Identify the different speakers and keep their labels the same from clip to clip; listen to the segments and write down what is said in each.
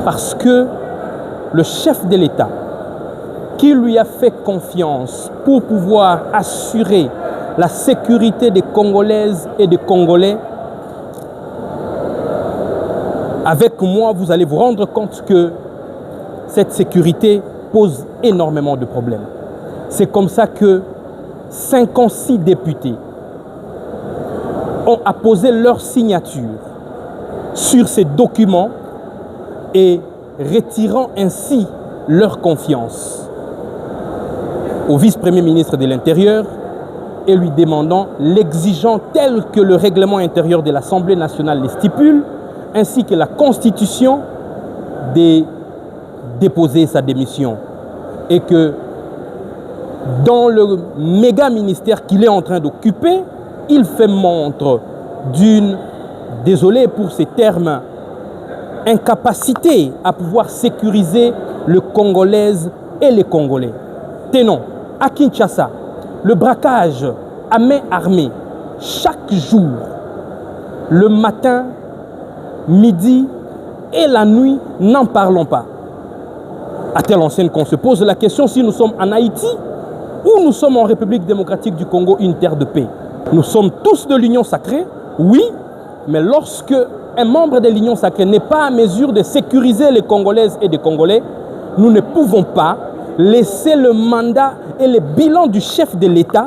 Speaker 1: Parce que le chef de l'État, qui lui a fait confiance pour pouvoir assurer la sécurité des Congolaises et des Congolais, avec moi, vous allez vous rendre compte que cette sécurité pose énormément de problèmes. C'est comme ça que 56 députés ont apposé leur signature sur ces documents et retirant ainsi leur confiance au vice-premier ministre de l'Intérieur et lui demandant, l'exigeant tel que le règlement intérieur de l'Assemblée nationale les stipule, ainsi que la Constitution, de déposer sa démission. Et que dans le méga ministère qu'il est en train d'occuper, il fait montre d'une, désolé pour ces termes, incapacité à pouvoir sécuriser le Congolaise et les Congolais. Tenons, à Kinshasa, le braquage à main armée, chaque jour, le matin, midi et la nuit, n'en parlons pas. À telle enseigne qu'on se pose la question si nous sommes en Haïti ou nous sommes en République démocratique du Congo, une terre de paix. Nous sommes tous de l'Union sacrée, oui, mais lorsque un membre de l'Union sacrée n'est pas à mesure de sécuriser les Congolaises et les Congolais, nous ne pouvons pas laisser le mandat et le bilan du chef de l'État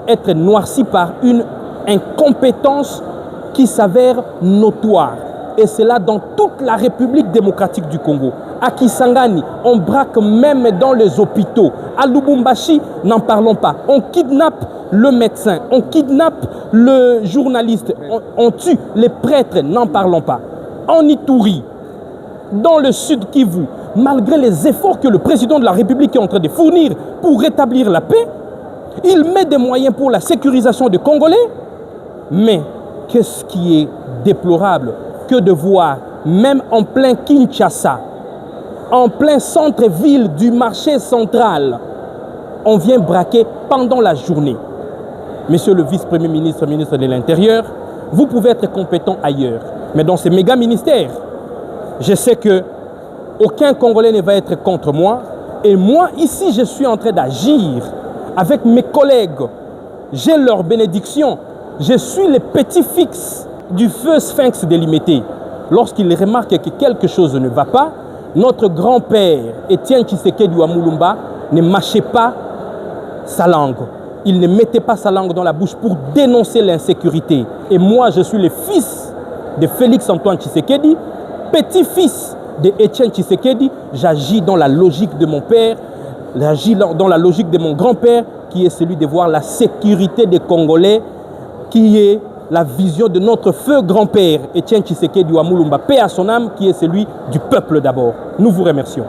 Speaker 1: être noirci par une incompétence qui s'avère notoire. Et c'est là dans toute la République démocratique du Congo. À Kisangani, on braque même dans les hôpitaux. À Lubumbashi, n'en parlons pas. On kidnappe le médecin, on kidnappe le journaliste, on tue les prêtres, n'en parlons pas. En Ituri, dans le sud Kivu, malgré les efforts que le président de la République est en train de fournir pour rétablir la paix, il met des moyens pour la sécurisation des Congolais. Mais qu'est-ce qui est déplorable que de voir, même en plein Kinshasa, en plein centre-ville du marché central, on vient braquer pendant la journée. Monsieur le vice-premier ministre, ministre de l'Intérieur, vous pouvez être compétent ailleurs. Mais dans ces méga ministères, je sais que aucun Congolais ne va être contre moi. Et moi, ici, je suis en train d'agir avec mes collègues. J'ai leur bénédiction. Je suis le petit-fils du feu Sphinx délimité. Lorsqu'il remarque que quelque chose ne va pas, notre grand-père, Étienne Tshisekedi Wamulumba, ne mâchait pas sa langue. Il ne mettait pas sa langue dans la bouche pour dénoncer l'insécurité. Et moi, je suis le fils de Félix-Antoine Tshisekedi, petit-fils de Étienne Tshisekedi. J'agis dans la logique de mon père, j'agis dans la logique de mon grand-père, qui est celui de voir la sécurité des Congolais, qui est la vision de notre feu grand-père, Étienne Tshisekedi Wamulumba, paix à son âme, qui est celui du peuple d'abord. Nous vous remercions.